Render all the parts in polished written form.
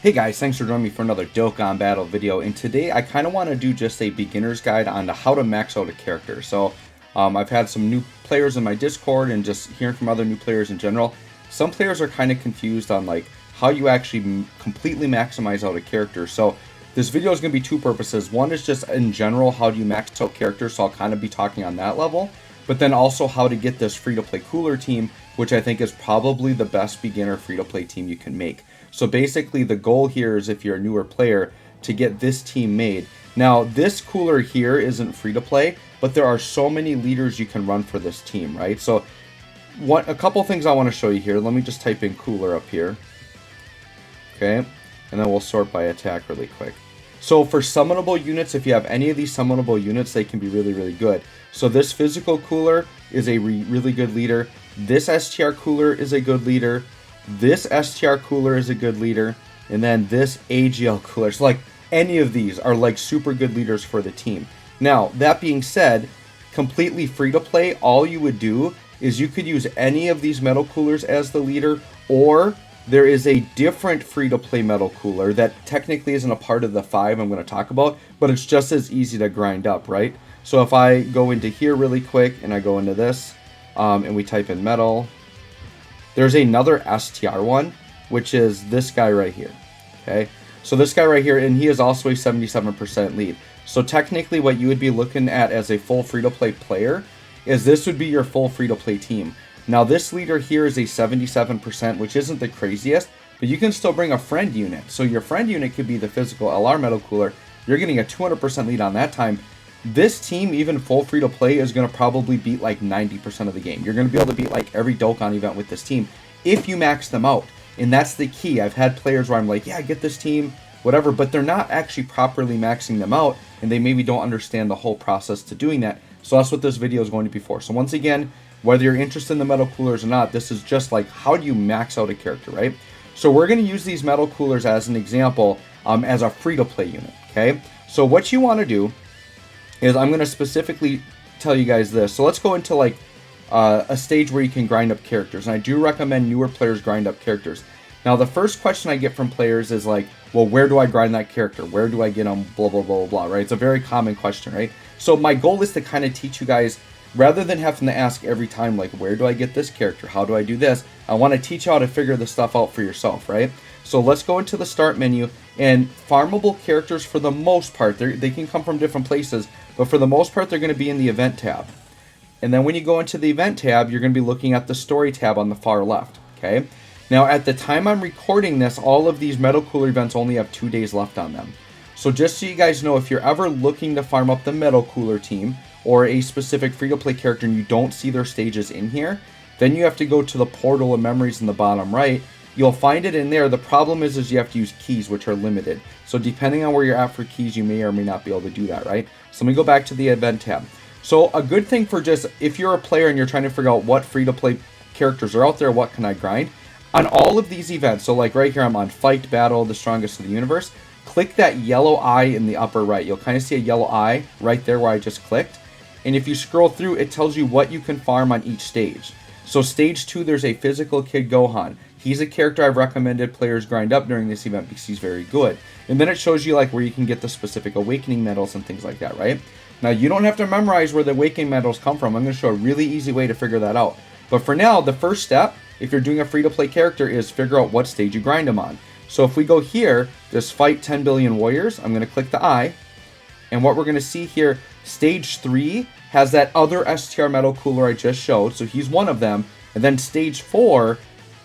Hey guys, thanks for joining me for another Dokkan battle video, and today I kind of want to do just a beginner's guide on how to max out a character. So I've had some new players in my Discord and just hearing from other new players in general. Some players are kind of confused on like how you actually completely maximize out a character. So this video is going to be two purposes. One is just in general, how do you max out characters, so I'll kind of be talking on that level. But then also how to get this free-to-play cooler team, which I think is probably the best beginner free-to-play team you can make. So basically the goal here is, if you're a newer player, to get this team made. Now this cooler here isn't free-to-play, but there are so many leaders you can run for this team, right? So a couple things I want to show you here. Let me just type in cooler up here. Okay, and then we'll sort by attack really quick. So for summonable units, if you have any of these summonable units, they can be really, really good. So this physical cooler is a really good leader. This STR cooler is a good leader. This STR cooler is a good leader. And then this AGL cooler. So like any of these are like super good leaders for the team. Now, that being said, completely free to play, all you would do is you could use any of these metal coolers as the leader, or there is a different free-to-play metal cooler that technically isn't a part of the 5 I'm going to talk about, but it's just as easy to grind up, right? So if I go into here really quick and I go into this and we type in metal, there's another STR one, which is this guy right here, okay? So this guy right here, and he is also a 77% lead. So technically what you would be looking at as a full free-to-play player is this would be your full free-to-play team. Now this leader here is a 77%, which isn't the craziest, but you can still bring a friend unit. So your friend unit could be the physical LR metal cooler. You're getting a 200% lead on that time. This team, even full free to play, is going to probably beat like 90% of the game. You're going to be able to beat like every Dokkan event with this team if you max them out. And that's the key. I've had players where I'm like, yeah, get this team, whatever, but they're not actually properly maxing them out, and they maybe don't understand the whole process to doing that. So that's what this video is going to be for. So once again, whether you're interested in the metal coolers or not, this is just like, how do you max out a character, right? So we're going to use these metal coolers as an example as a free-to-play unit, okay? So what you want to do is, I'm going to specifically tell you guys this. So let's go into like a stage where you can grind up characters. And I do recommend newer players grind up characters. Now, the first question I get from players is like, well, where do I grind that character? Where do I get them? Blah, blah, blah, blah, right? It's a very common question, right? So my goal is to kind of teach you guys, rather than having to ask every time, like, where do I get this character? How do I do this? I want to teach you how to figure this stuff out for yourself, right? So let's go into the start menu, and farmable characters, for the most part, they can come from different places, but for the most part, they're going to be in the event tab. And then when you go into the event tab, you're going to be looking at the story tab on the far left, okay? Now, at the time I'm recording this, all of these metal cooler events only have 2 days left on them. So just so you guys know, if you're ever looking to farm up the metal cooler team, or a specific free-to-play character, and you don't see their stages in here, then you have to go to the portal of memories in the bottom right. You'll find it in there. The problem is you have to use keys, which are limited. So depending on where you're at for keys, you may or may not be able to do that, right? So let me go back to the event tab. So a good thing for just, if you're a player and you're trying to figure out what free-to-play characters are out there, what can I grind? On all of these events, so like right here, I'm on Fight, Battle, the Strongest of the Universe. Click that yellow eye in the upper right. You'll kind of see a yellow eye right there where I just clicked. And if you scroll through, it tells you what you can farm on each stage. So stage 2, there's a physical Kid Gohan. He's a character I've recommended players grind up during this event because he's very good. And then it shows you like where you can get the specific awakening medals and things like that, right? Now, you don't have to memorize where the awakening medals come from. I'm going to show a really easy way to figure that out. But for now, the first step, if you're doing a free-to-play character, is figure out what stage you grind them on. So if we go here, this Fight 10 Billion Warriors, I'm going to click the eye. And what we're going to see here, stage 3 has that other STR metal cooler I just showed, so he's one of them. And then stage 4,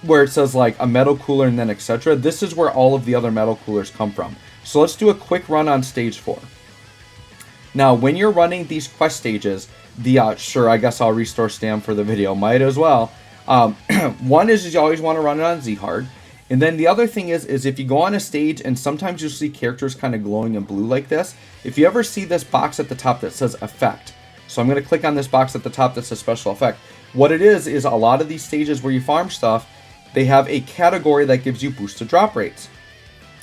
where it says like a metal cooler and then etc., this is where all of the other metal coolers come from. So let's do a quick run on stage 4. Now, when you're running these quest stages, sure, I guess I'll restore Stam for the video, might as well. One is you always want to run it on Z hard. And then the other thing is if you go on a stage and sometimes you'll see characters kind of glowing in blue like this, if you ever see this box at the top that says effect, so I'm going to click on this box at the top that says special effect. What it is a lot of these stages where you farm stuff, they have a category that gives you boosted drop rates.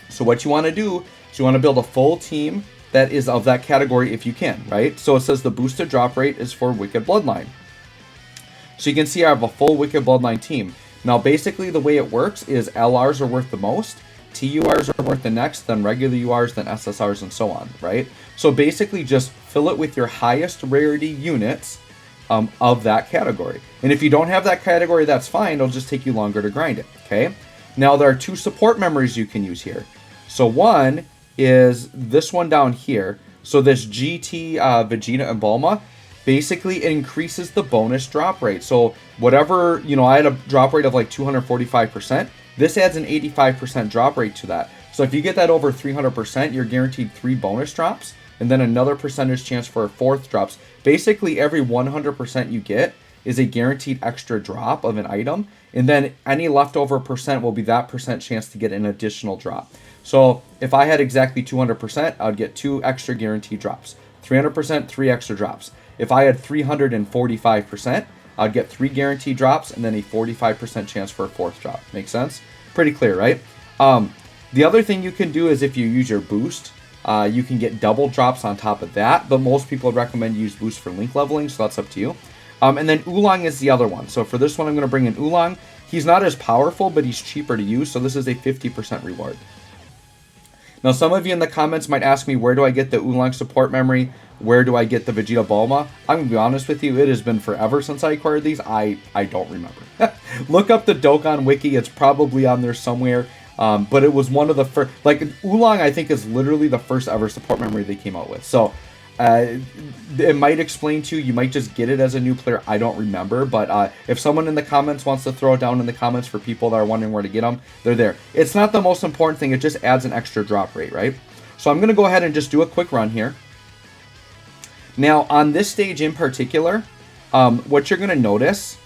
So what you want to do is you want to build a full team that is of that category if you can, right? So it says the boosted drop rate is for Wicked Bloodline. So you can see I have a full Wicked Bloodline team. Now basically the way it works is LRs are worth the most, TURs are worth the next, then regular URs, then SSRs, and so on, right? So basically just fill it with your highest rarity units of that category. And if you don't have that category, that's fine. It'll just take you longer to grind it, okay? Now, there are 2 support memories you can use here. So one is this one down here. So this GT Vegeta and Bulma, basically it increases the bonus drop rate. So whatever, you know, I had a drop rate of like 245%. This adds an 85% drop rate to that. So if you get that over 300%, you're guaranteed 3 bonus drops, and then another percentage chance for a 4th drops. Basically, every 100% you get is a guaranteed extra drop of an item, and then any leftover percent will be that percent chance to get an additional drop. So if I had exactly 200%, I'd get 2 extra guaranteed drops. 300%, 3 extra drops. If I had 345%, I'd get 3 guaranteed drops and then a 45% chance for a 4th drop. Make sense? Pretty clear, right? The other thing you can do is if you use your boost, you can get double drops on top of that, but most people would recommend you use boost for link leveling, so that's up to you. And then Oolong is the other one. So for this one, I'm going to bring in Oolong. He's not as powerful, but he's cheaper to use, so this is a 50% reward. Now, some of you in the comments might ask me, where do I get the Oolong support memory? Where do I get the Vegeta Bulma? I'm going to be honest with you, it has been forever since I acquired these. I don't remember. Look up the Dokkan wiki. It's probably on there somewhere. But it was one of the first, like Oolong, I think is literally the first ever support memory they came out with. So it might explain to you, you might just get it as a new player. I don't remember, but if someone in the comments wants to throw it down in the comments for people that are wondering where to get them, they're there. It's not the most important thing. It just adds an extra drop rate, right? So I'm going to go ahead and just do a quick run here. Now on this stage in particular, what you're going to notice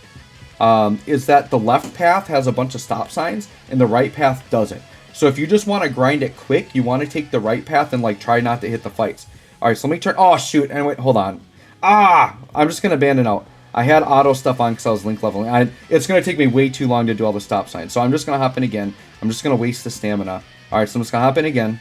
is that the left path has a bunch of stop signs and the right path doesn't. So if you just want to grind it quick, you want to take the right path and like try not to hit the fights. All right, so let me turn. Oh, shoot. Anyway, hold on. I'm just going to abandon out. I had auto stuff on because I was link leveling. It's going to take me way too long to do all the stop signs. So I'm just going to hop in again. I'm just going to waste the stamina. All right, so I'm just going to hop in again.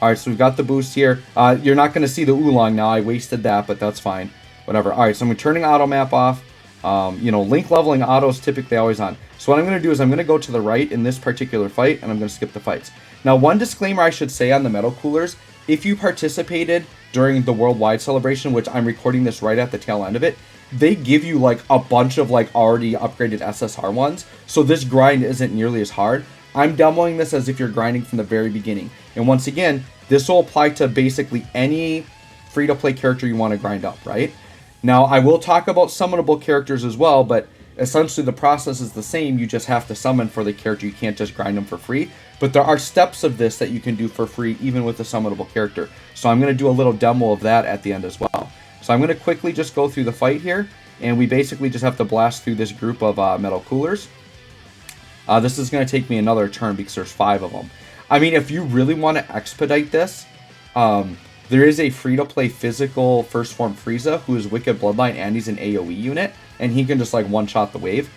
All right, so we've got the boost here. You're not going to see the Oolong now. I wasted that, but that's fine. Whatever. All right, so I'm turning auto map off. You know, link leveling auto is typically always on. So what I'm going to do is I'm going to go to the right in this particular fight, and I'm going to skip the fights. Now, one disclaimer I should say on the metal coolers, if you participated during the worldwide celebration, which I'm recording this right at the tail end of it, they give you like a bunch of like already upgraded SSR ones. So this grind isn't nearly as hard. I'm demoing this as if you're grinding from the very beginning. And once again, this will apply to basically any free-to-play character you want to grind up, right? Now, I will talk about summonable characters as well, but essentially the process is the same. You just have to summon for the character. You can't just grind them for free. But there are steps of this that you can do for free, even with a summonable character. So I'm going to do a little demo of that at the end as well. So I'm going to quickly just go through the fight here, and we basically just have to blast through this group of metal coolers. This is going to take me another turn because there's 5 of them. I mean, if you really want to expedite this, there is a free-to-play physical First Form Frieza who is Wicked Bloodline and he's an AoE unit, and he can just like one-shot the wave.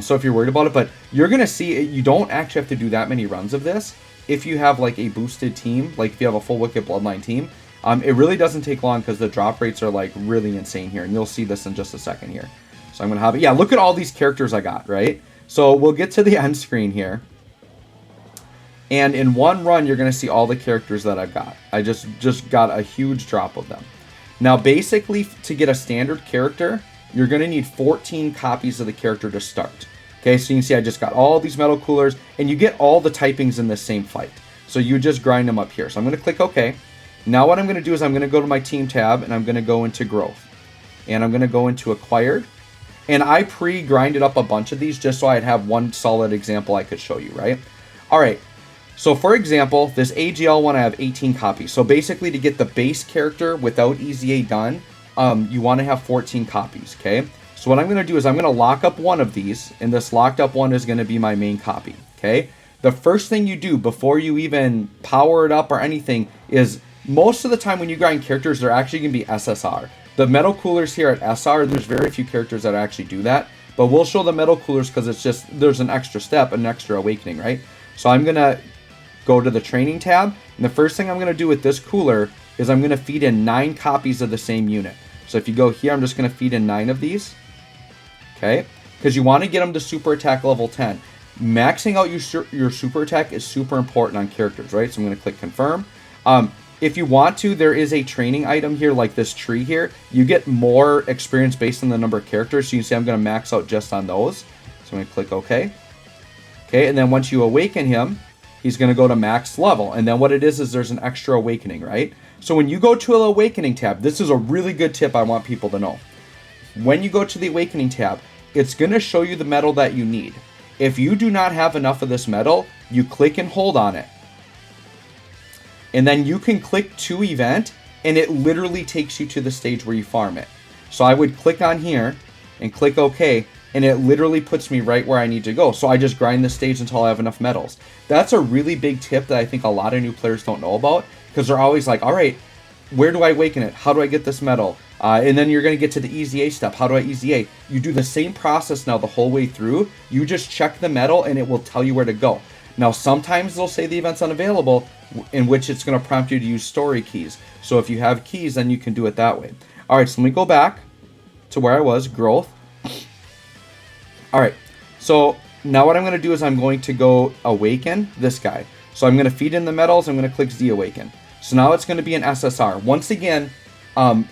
So if you're worried about it, but you're going to see you don't actually have to do that many runs of this if you have like a boosted team, like if you have a full Wicked Bloodline team. It really doesn't take long because the drop rates are like really insane here, and you'll see this in just a second here. So I'm going to have it. Yeah, look at all these characters I got, right? So we'll get to the end screen here. And in one run, you're going to see all the characters that I've got. I just got a huge drop of them. Now, basically, to get a standard character, you're going to need 14 copies of the character to start. Okay, so you can see I just got all these metal coolers, and you get all the typings in the same fight. So you just grind them up here. So I'm going to click OK. Now what I'm going to do is I'm going to go to my team tab, and I'm going to go into growth. And I'm going to go into acquired. And I pre-grinded up a bunch of these just so I'd have one solid example I could show you, right? All right. So for example, this AGL one, I have 18 copies. So basically to get the base character without EZA done, you want to have 14 copies, okay? So what I'm going to do is I'm going to lock up one of these, and this locked up one is going to be my main copy, okay? The first thing you do before you even power it up or anything is most of the time when you grind characters, they're actually going to be SSR. The metal coolers here at SR, there's very few characters that actually do that, but we'll show the metal coolers because it's just, there's an extra step, an extra awakening, right? So I'm going to go to the training tab, and the first thing I'm going to do with this cooler is I'm going to feed in 9 copies of the same unit. So if you go here, I'm just going to feed in 9 of these, okay? Because you want to get them to super attack level 10. maxing out your super attack is super important on characters, right? So I'm going to click confirm. If you want to, there is a training item here, like this tree here. You get more experience based on the number of characters. So you can see I'm going to max out just on those. So I'm going to click OK. Okay, and then once you awaken him, he's going to go to max level. And then what it is there's an extra awakening, right? So when you go to an awakening tab, this is a really good tip I want people to know. When you go to the awakening tab, it's going to show you the metal that you need. If you do not have enough of this metal, you click and hold on it. And then you can click to event, and it literally takes you to the stage where you farm it. So I would click on here and click OK, and it literally puts me right where I need to go. So I just grind the stage until I have enough metals. That's a really big tip that I think a lot of new players don't know about, because they're always like, all right, where do I awaken it? How do I get this metal? And then you're going to get to the easy A step. How do I easy A? You do the same process now the whole way through. You just check the metal and it will tell you where to go. Now, sometimes they'll say the event's unavailable, in which it's going to prompt you to use story keys. So if you have keys, then you can do it that way. All right, so let me go back to where I was, growth. All right, so now what I'm going to do is I'm going to go awaken this guy. So I'm going to feed in the metals. I'm going to click Z awaken. So now it's going to be an SSR. Once again,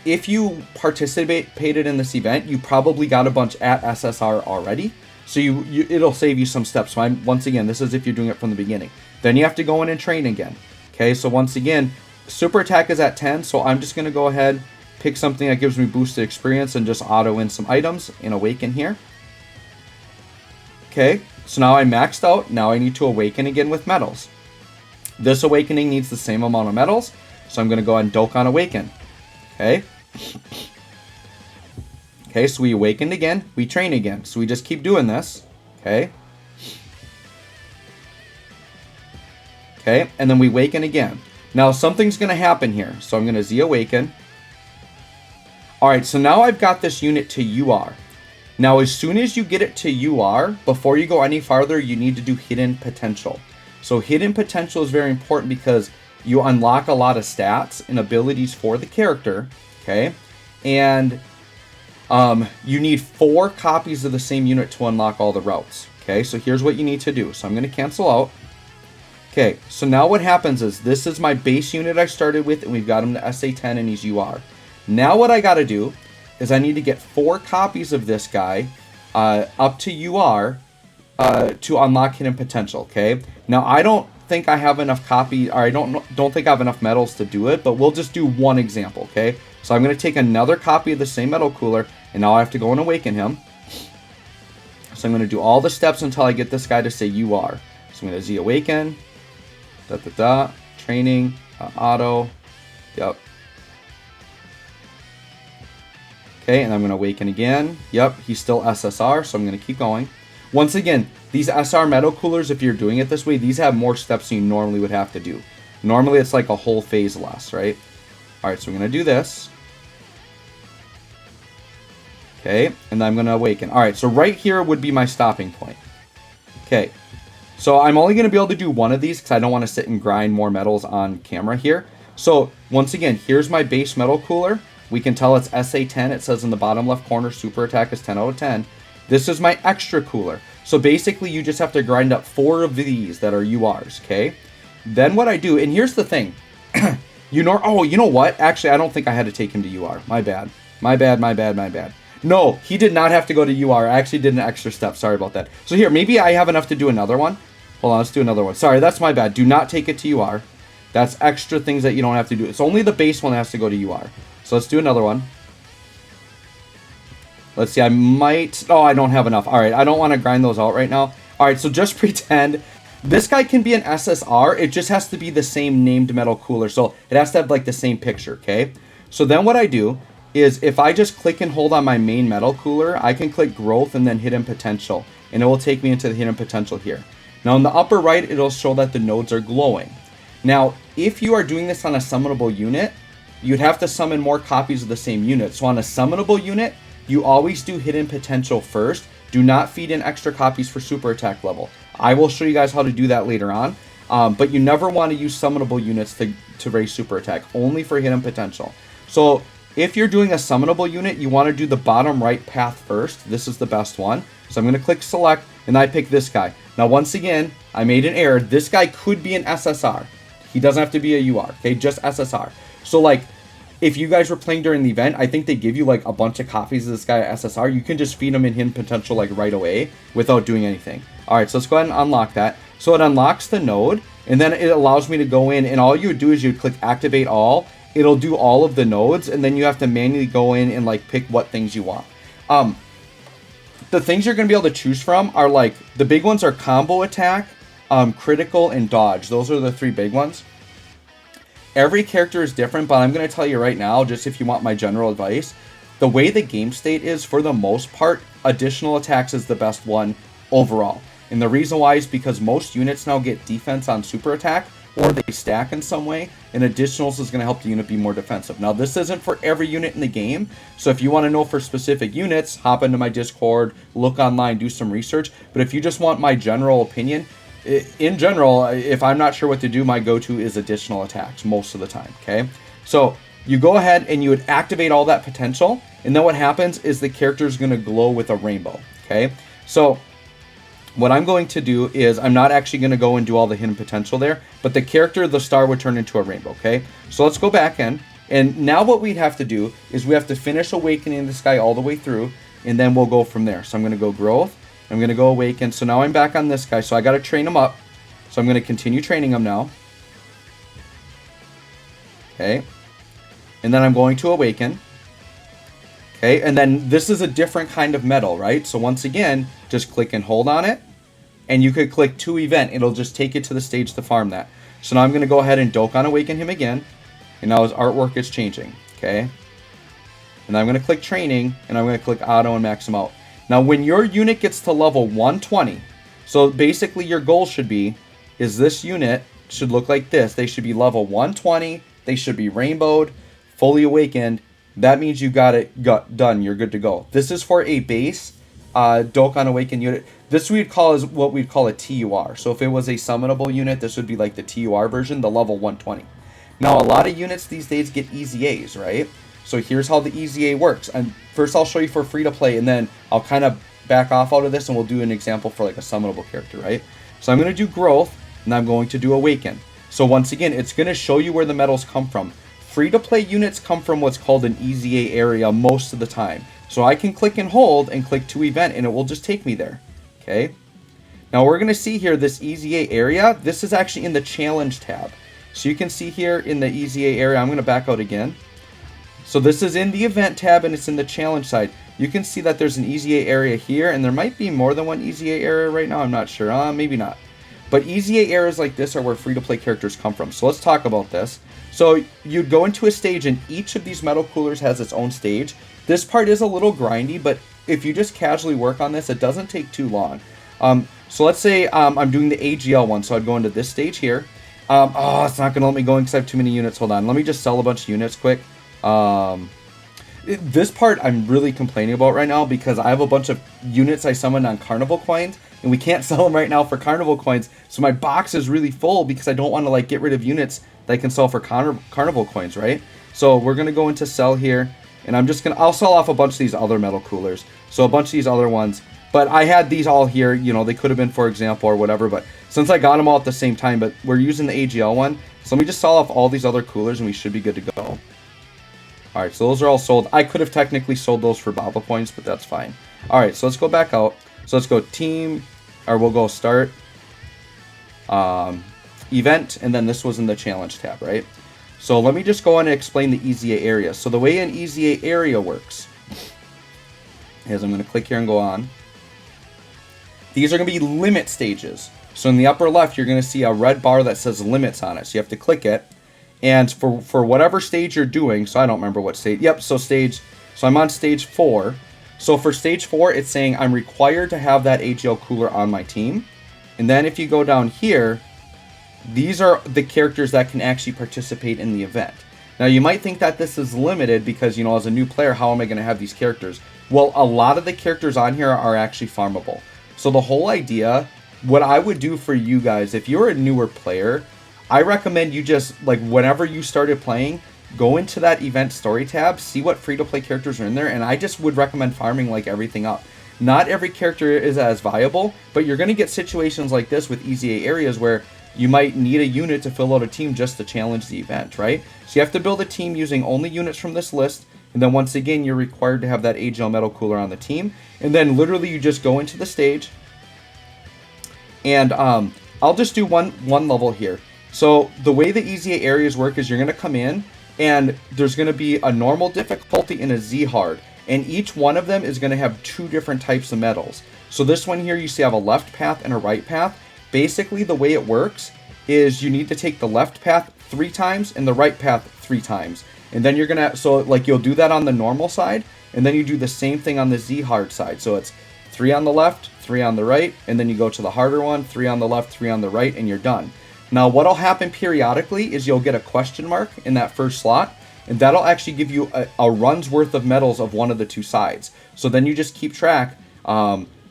if you participated in this event, you probably got a bunch at SSR already. So it'll save you some steps. So once again, this is if you're doing it from the beginning. Then you have to go in and train again. Okay, so once again, super attack is at 10. So I'm just going to go ahead, pick something that gives me boosted experience and just auto in some items and awaken here. Okay, so now I maxed out. Now I need to awaken again with metals. This awakening needs the same amount of metals. So I'm going to go ahead and Dokkan Awaken. Okay. Okay, so we awakened again. We train again. So we just keep doing this. Okay. Okay, and then we awaken again. Now something's going to happen here. So I'm going to Z awaken. All right, so now I've got this unit to UR. Now as soon as you get it to UR, before you go any farther, you need to do hidden potential. So hidden potential is very important because you unlock a lot of stats and abilities for the character, okay? And you need 4 copies of the same unit to unlock all the routes, okay? So here's what you need to do. So I'm going to cancel out. Okay, so now what happens is this is my base unit I started with, and we've got him to SA10 and he's UR. Now what I got to do is I need to get 4 copies of this guy up to UR to unlock hidden potential, okay? Now I don't think I have enough copy, or I don't think I have enough metals to do it, but we'll just do one example, okay? So I'm going to take another copy of the same metal cooler, and now I have to go and awaken him. So I'm going to do all the steps until I get this guy to say UR. So I'm going to Z awaken, training, auto, yep. Okay, and I'm going to awaken again. Yep, he's still SSR, so I'm going to keep going. Once again, these SR metal coolers, if you're doing it this way, these have more steps than you normally would have to do. Normally, it's like a whole phase less, right? All right, so I'm going to do this. Okay, and then I'm going to awaken. All right, so right here would be my stopping point. Okay, so I'm only going to be able to do one of these because I don't want to sit and grind more metals on camera here. So once again, here's my base metal cooler. We can tell it's SA10. It says in the bottom left corner, super attack is 10 out of 10. This is my extra cooler. So basically, you just have to grind up 4 of these that are URs, okay? Then what I do, and here's the thing. You know what? Actually, I don't think I had to take him to UR. My bad. My bad. No, he did not have to go to UR. I actually did an extra step. Sorry about that. So here, maybe I have enough to do another one. Hold on, let's do another one. Sorry, that's my bad. Do not take it to UR. That's extra things that you don't have to do. It's only the base one that has to go to UR. So let's do another one. Let's see, I might... Oh, I don't have enough. All right, I don't want to grind those out right now. All right, so just pretend this guy can be an SSR. It just has to be the same named metal cooler. So it has to have like the same picture, okay? So then what I do is if I just click and hold on my main metal cooler, I can click growth and then hidden potential. And it will take me into the hidden potential here. Now in the upper right, it'll show that the nodes are glowing. Now, if you are doing this on a summonable unit, you'd have to summon more copies of the same unit. So on a summonable unit, you always do hidden potential first. Do not feed in extra copies for super attack level. I will show you guys how to do that later on. But you never want to use summonable units to raise super attack, only for hidden potential. So if you're doing a summonable unit, you want to do the bottom right path first. This is the best one. So I'm going to click select, and I pick this guy. Now, once again, I made an error. This guy could be an SSR. He doesn't have to be a UR, okay? Just SSR. So, like, if you guys were playing during the event, I think they give you, like, a bunch of copies of this guy at SSR. You can just feed him in hidden potential, like, right away without doing anything. All right, so let's go ahead and unlock that. So it unlocks the node, and then it allows me to go in, and all you would do is you would click Activate All. It'll do all of the nodes, and then you have to manually go in and, like, pick what things you want. The things you're going to be able to choose from are, like, the big ones are Combo Attack, Critical, and Dodge. Those are the 3 big ones. Every character is different, but I'm going to tell you right now, just if you want my general advice, the way the game state is, for the most part, Additional Attacks is the best one overall. And the reason why is because most units now get defense on super attack, or they stack in some way, and additionals is going to help the unit be more defensive. Now, this isn't for every unit in the game, so if you want to know for specific units, hop into my Discord, look online, do some research. But if you just want my general opinion, in general, if I'm not sure what to do, my go-to is additional attacks most of the time, okay? So you go ahead and you would activate all that potential, and then what happens is the character is going to glow with a rainbow, okay? So what I'm going to do is I'm not actually going to go and do all the hidden potential there, but the character, the star, would turn into a rainbow, okay? So let's go back in, and now what we'd have to do is we have to finish awakening this guy all the way through, and then we'll go from there. So I'm going to go growth, I'm going to go awaken. So now I'm back on this guy, so I got to train him up. So I'm going to continue training him now. Okay. And then I'm going to awaken. Okay, and then this is a different kind of medal, right? So once again, just click and hold on it, and you could click to event. It'll just take you to the stage to farm that. So now I'm going to go ahead and Dokkan Awaken him again, and now his artwork is changing, okay? And I'm going to click training, and I'm going to click auto and max him out. Now when your unit gets to level 120, so basically your goal should be, is this unit should look like this. They should be level 120, they should be rainbowed, fully awakened. That means you got it done. You're good to go. This is for a base Dokkan Awaken unit. This we'd call is what we'd call a TUR. So if it was a summonable unit, this would be like the TUR version, the level 120. Now a lot of units these days get EZAs, right? So here's how the EZA works. And first I'll show you for free to play, and then I'll kind of back off out of this, and we'll do an example for like a summonable character, right? So I'm going to do growth, and I'm going to do awaken. So once again, it's going to show you where the medals come from. Free-to-play units come from what's called an EZA area most of the time. So I can click and hold and click to event, and it will just take me there. Okay. Now we're going to see here this EZA area. This is actually in the challenge tab. So you can see here in the EZA area, I'm going to back out again. So this is in the event tab, and it's in the challenge side. You can see that there's an EZA area here, and there might be more than one EZA area right now. I'm not sure. Maybe not. But EZA areas like this are where free-to-play characters come from. So let's talk about this. So you'd go into a stage, and each of these metal coolers has its own stage. This part is a little grindy, but if you just casually work on this, it doesn't take too long. So let's say I'm doing the AGL one, so I'd go into this stage here. Oh, it's not going to let me go in because I have too many units. Hold on. Let me just sell a bunch of units quick. This part I'm really complaining about right now because I have a bunch of units I summoned on Carnival coins, and we can't sell them right now for Carnival coins. So my box is really full because I don't want to like get rid of units that I can sell for Carnival coins, right? So we're going to go into sell here, and I'll sell off a bunch of these other metal coolers. So a bunch of these other ones, but I had these all here, you know, they could have been, for example, or whatever, but since I got them all at the same time, but we're using the AGL one, so let me just sell off all these other coolers and we should be good to go. Alright, so those are all sold. I could have technically sold those for Baba points, but that's fine. Alright, so let's go back out. So let's go team, or we'll go start, event, and then this was in the challenge tab, right? So let me just go on and explain the EZA area. So the way an EZA area works is I'm going to click here and go on. These are going to be limit stages. So in the upper left, you're going to see a red bar that says limits on it. So you have to click it. And for whatever stage you're doing, so I don't remember what stage. Yep, so I'm on stage 4. So for stage 4, it's saying I'm required to have that AGL cooler on my team. And then if you go down here, these are the characters that can actually participate in the event. Now you might think that this is limited because, you know, as a new player, how am I going to have these characters? Well, a lot of the characters on here are actually farmable. So the whole idea, what I would do for you guys, if you're a newer player, I recommend you just, like, whenever you started playing, go into that event story tab, see what free-to-play characters are in there, and I just would recommend farming, like, everything up. not every character is as viable, but you're going to get situations like this with EZA areas where you might need a unit to fill out a team just to challenge the event, right? So you have to build a team using only units from this list, and then once again, you're required to have that AGL metal cooler on the team, and then literally you just go into the stage, and I'll just do one level here. So the way the EZA areas work is you're going to come in, and there's going to be a normal difficulty and a Z hard, and each one of them is going to have 2 different types of metals. So this one here, you see I have a left path and a right path. Basically, the way it works is you need to take the left path 3 times and the right path 3 times. And then you're going to, so like you'll do that on the normal side, and then you do the same thing on the Z hard side. So it's 3 on the left, 3 on the right, and then you go to the harder one, 3 on the left, 3 on the right, and you're done. Now, what'll happen periodically is you'll get a question mark in that first slot, and that'll actually give you a run's worth of medals of one of the 2 sides. So then you just keep track.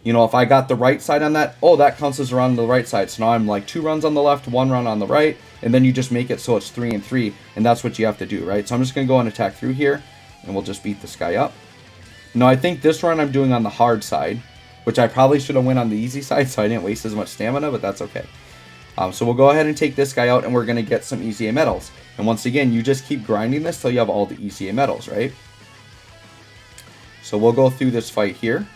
You know, if I got the right side on that, oh, that counts as a run on the right side. So now I'm like 2 runs on the left, 1 run on the right, and then you just make it so it's 3 and 3, and that's what you have to do, right? So I'm just going to go and attack through here, and we'll just beat this guy up. Now, I think this run I'm doing on the hard side, which I probably should have went on the easy side so I didn't waste as much stamina, but that's okay. So we'll go ahead and take this guy out, and we're going to get some EZA medals. And once again, you just keep grinding this till you have all the EZA medals, right? So we'll go through this fight here.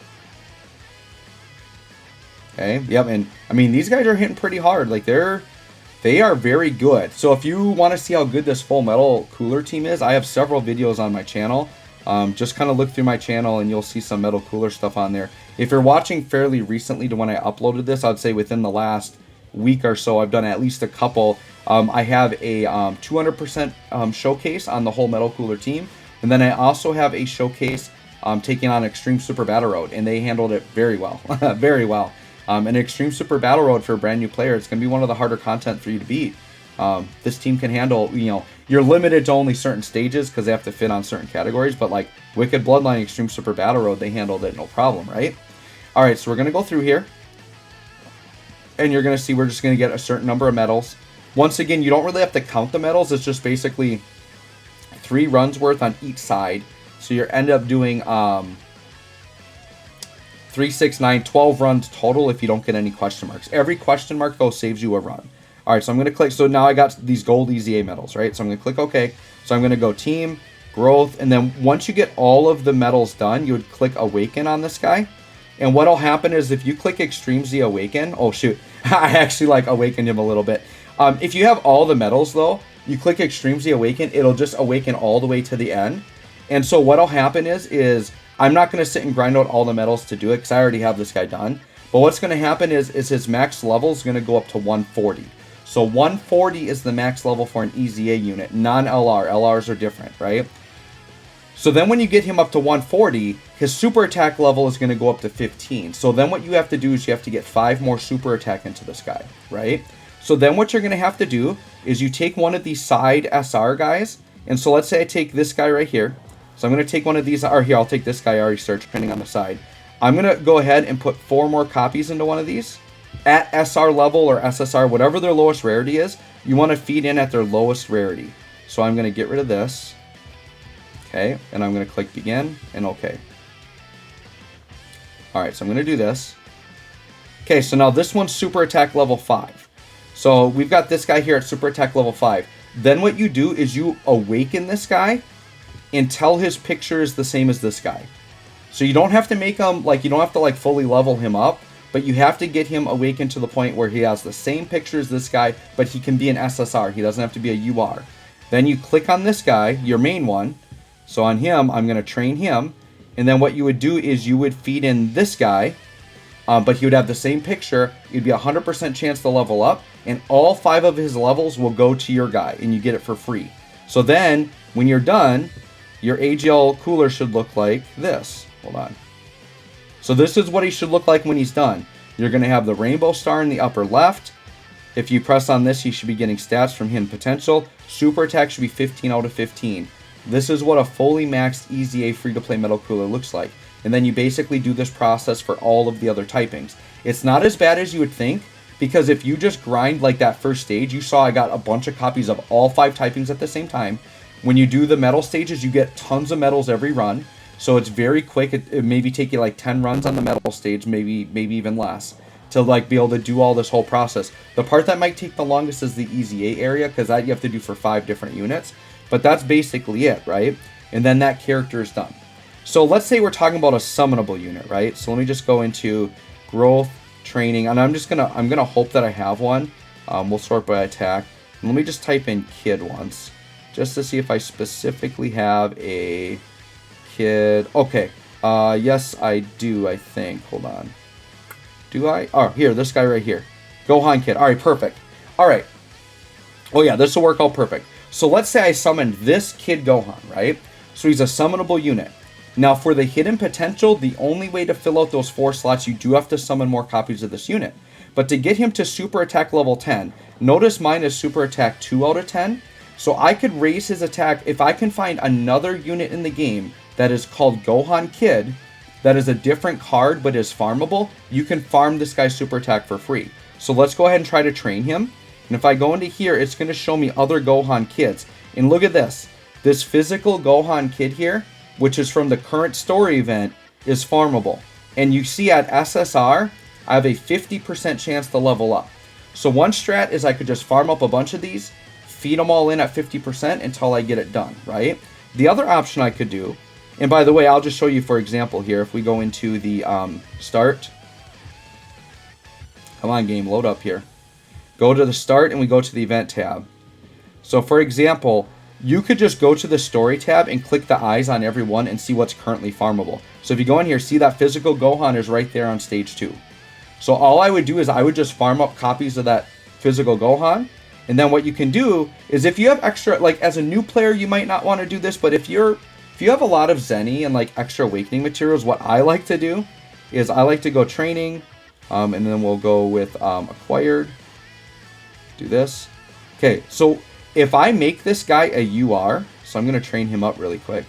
Okay, yep, and I mean, these guys are hitting pretty hard. Like, they are very good. So if you want to see how good this full metal cooler team is, I have several videos on my channel. Just kind of look through my channel and you'll see some metal cooler stuff on there. If you're watching fairly recently to when I uploaded this, I'd say within the last week or so, I've done at least a couple. I have a 200% showcase on the whole metal cooler team. And then I also have a showcase taking on Extreme Super Battle Road, and they handled it very well, very well. An Extreme Super Battle Road for a brand new player, it's going to be one of the harder content for you to beat. This team can handle, you know, you're limited to only certain stages because they have to fit on certain categories, but like Wicked Bloodline, Extreme Super Battle Road, they handled it no problem, right? All right, so we're going to go through here, and you're going to see we're just going to get a certain number of medals. Once again, you don't really have to count the medals. It's just basically 3 runs worth on each side. So you end up doing 3, 6, 9, 12 runs total if you don't get any question marks. Every question mark, though, saves you a run. All right, so I'm going to click. So now I got these gold EZA medals, right? So I'm going to click OK. So I'm going to go Team, Growth, and then once you get all of the medals done, you would click Awaken on this guy. And what'll happen is if you click Extreme Z Awaken, oh shoot, I actually like awakened him a little bit. If you have all the medals, though, you click Extreme Z Awaken, it'll just awaken all the way to the end. And so what'll happen is I'm not going to sit and grind out all the medals to do it because I already have this guy done. But what's going to happen is his max level is going to go up to 140. So 140 is the max level for an EZA unit, non-LR. LRs are different, right? So then when you get him up to 140, his super attack level is going to go up to 15. So then what you have to do is you have to get 5 more super attack into this guy, right? So then what you're going to have to do is you take one of these side SR guys. And so let's say I take this guy right here. So I'm going to take one of these, or here, I'll take this guy I already started training on the side. I'm going to go ahead and put 4 more copies into one of these. At SR level or SSR, whatever their lowest rarity is, you want to feed in at their lowest rarity. So I'm going to get rid of this. Okay, and I'm going to click Begin and OK. Alright, so I'm going to do this. Okay, so now this one's super attack level 5. So we've got this guy here at super attack level 5. Then what you do is you awaken this guy until his picture is the same as this guy. So you don't have to make him, like, you don't have to like fully level him up, but you have to get him awakened to the point where he has the same picture as this guy, but he can be an SSR. He doesn't have to be a UR. Then you click on this guy, your main one. So on him, I'm going to train him. And then what you would do is you would feed in this guy, but he would have the same picture. It'd be a 100% chance to level up, and all 5 of his levels will go to your guy, and you get it for free. So then, when you're done, your AGL cooler should look like this. Hold on. So this is what he should look like when he's done. You're going to have the rainbow star in the upper left. If you press on this, he should be getting stats from hidden potential. Super attack should be 15 out of 15. This is what a fully maxed EZA free-to-play metal cooler looks like. And then you basically do this process for all of the other typings. It's not as bad as you would think, because if you just grind like that first stage, you saw I got a bunch of copies of all 5 typings at the same time. When you do the metal stages, you get tons of medals every run. So it's very quick. It maybe take you like 10 runs on the metal stage, maybe even less, to like be able to do all this whole process. The part that might take the longest is the Easy 8 area, because that you have to do for 5 different units. But that's basically it, right? And then that character is done. So let's say we're talking about a summonable unit, right? So let me just go into growth, training, and I'm gonna hope that I have one. We'll sort by attack. And let me just type in kid once, just to see if I specifically have a kid. Okay, yes I do, I think. Hold on. Do I? Oh, here, this guy right here. Gohan kid. All right, perfect. All right. Oh yeah, this will work out perfect. So let's say I summoned this kid Gohan, right? So he's a summonable unit. Now for the hidden potential, the only way to fill out those 4 slots, you do have to summon more copies of this unit. But to get him to super attack level 10, notice mine is super attack 2 out of 10. So I could raise his attack if I can find another unit in the game that is called Gohan Kid, that is a different card but is farmable. You can farm this guy's super attack for free. So let's go ahead and try to train him. And if I go into here, it's going to show me other Gohan Kids. And look at this. This physical Gohan Kid here, which is from the current story event, is farmable. And you see at SSR, I have a 50% chance to level up. So one strat is I could just farm up a bunch of these, feed them all in at 50% until I get it done, right? The other option I could do, and by the way, I'll just show you for example here, if we go into the start. Come on game, load up here. Go to the start and we go to the event tab. So for example, you could just go to the story tab and click the eyes on every one and see what's currently farmable. So if you go in here, see that physical Gohan is right there on stage 2. So all I would do is I would just farm up copies of that physical Gohan. And then what you can do is if you have extra, like as a new player, you might not want to do this, but if you have a lot of Zenny and like extra awakening materials, what I like to do is I like to go training, and then we'll go with acquired. Do this. Okay, so if I make this guy a UR, so I'm going to train him up really quick.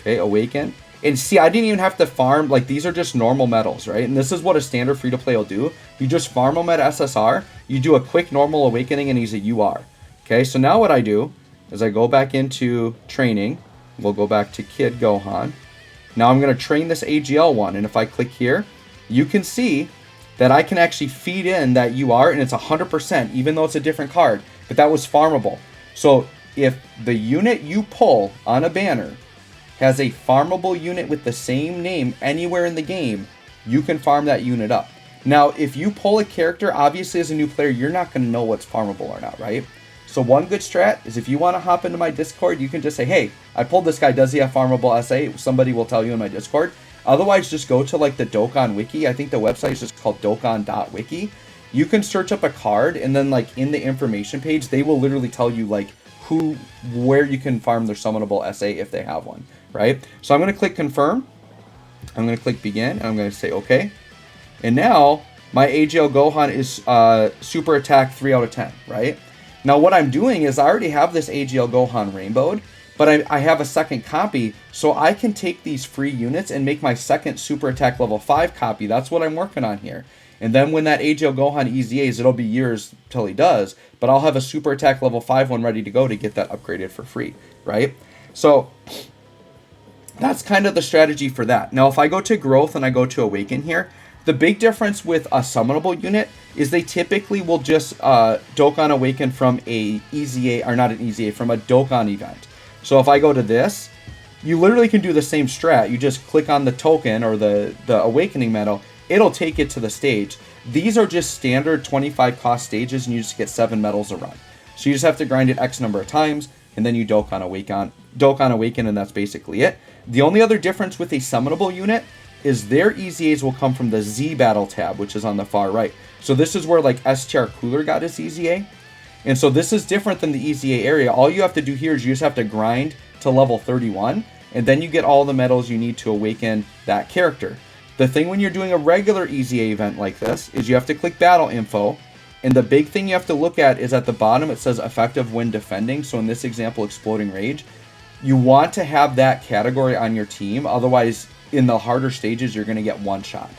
Okay, Awaken. And see, I didn't even have to farm, like these are just normal medals, right? And this is what a standard free-to-play will do. You just farm them at SSR, you do a quick normal awakening, and he's a UR. Okay, so now what I do is I go back into training. We'll go back to Kid Gohan. Now I'm going to train this AGL one, and if I click here, you can see that I can actually feed in that UR, and it's 100%, even though it's a different card. But that was farmable. So if the unit you pull on a banner has a farmable unit with the same name anywhere in the game, you can farm that unit up. Now, if you pull a character, obviously as a new player, you're not going to know what's farmable or not, right? So one good strat is if you want to hop into my Discord, you can just say, hey, I pulled this guy, does he have farmable SA? Somebody will tell you in my Discord. Otherwise, just go to like the Dokkan wiki. I think the website is just called dokkan.wiki. You can search up a card, and then like in the information page, they will literally tell you like where you can farm their summonable SA if they have one, right? So I'm going to click confirm. I'm going to click begin, and I'm going to say okay. And now my AGL Gohan is super attack 3 out of 10, right? Now what I'm doing is I already have this AGL Gohan rainbowed, but I have a second copy, so I can take these free units and make my second super attack level 5 copy. That's what I'm working on here. And then when that AGL Gohan EZAs, it'll be years till he does, but I'll have a super attack level 5 one ready to go to get that upgraded for free, right? So that's kind of the strategy for that. Now if I go to growth and I go to awaken here, the big difference with a summonable unit is they typically will just Dokkan awaken from a EZA, or not an EZA, from a Dokkan event. So if I go to this, you literally can do the same strat. You just click on the token or the awakening medal, it'll take it to the stage. These are just standard 25 cost stages, and you just get 7 medals a run. So you just have to grind it X number of times, and then you Dokkan awaken, and that's basically it. The only other difference with a summonable unit is their EZAs will come from the Z battle tab, which is on the far right. So this is where like STR Cooler got his EZA. And so this is different than the EZA area. All you have to do here is you just have to grind to level 31, and then you get all the medals you need to awaken that character. The thing when you're doing a regular EZA event like this is you have to click battle info, and the big thing you have to look at is at the bottom it says effective when defending. So in this example, exploding rage. You want to have that category on your team, otherwise in the harder stages you're going to get one shot.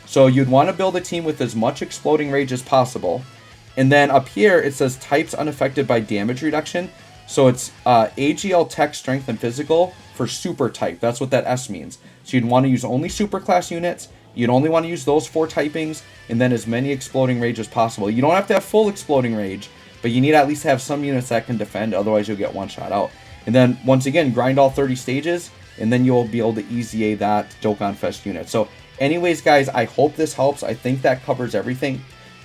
So you'd want to build a team with as much exploding rage as possible. And then up here it says types unaffected by damage reduction. So it's AGL, tech, strength, and physical for super type. That's what that S means. So you'd want to use only super class units. You'd only want to use those 4 typings, and then as many exploding rage as possible. You don't have to have full exploding rage, but you need to at least have some units that can defend, otherwise you'll get one shot out. And then once again, grind all 30 stages, and then you'll be able to easy A that Dokkan Fest unit. So anyways, guys, I hope this helps. I think that covers everything.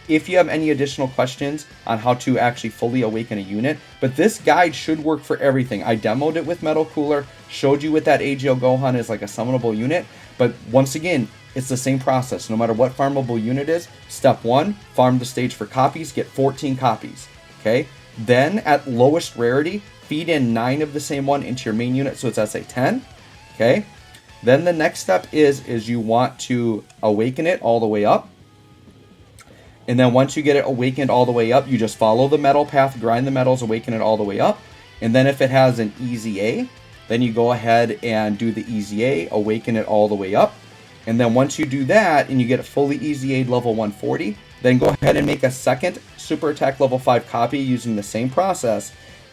If you have any additional questions on how to actually fully awaken a unit, but this guide should work for everything. I demoed it with Metal Cooler, showed you with that AGL Gohan as like a summonable unit, but once again, it's the same process. No matter what farmable unit is, step 1, farm the stage for copies, get 14 copies, okay? Then at lowest rarity, feed in 9 of the same one into your main unit, so it's SA 10, okay? Then the next step is you want to awaken it all the way up. And then once you get it awakened all the way up, you just follow the metal path, grind the metals, awaken it all the way up. And then if it has an easy A, then you go ahead and do the easy A, awaken it all the way up. And then once you do that and you get it fully easy A level 140, then go ahead and make a second super attack level 5 copy using the same process.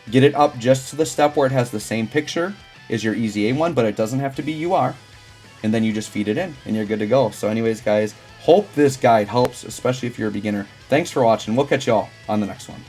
Get it up just to the step where it has the same picture as your easy A one, but it doesn't have to be UR. And then you just feed it in and you're good to go. So anyways, guys, hope this guide helps, especially if you're a beginner. Thanks for watching. We'll catch y'all on the next one.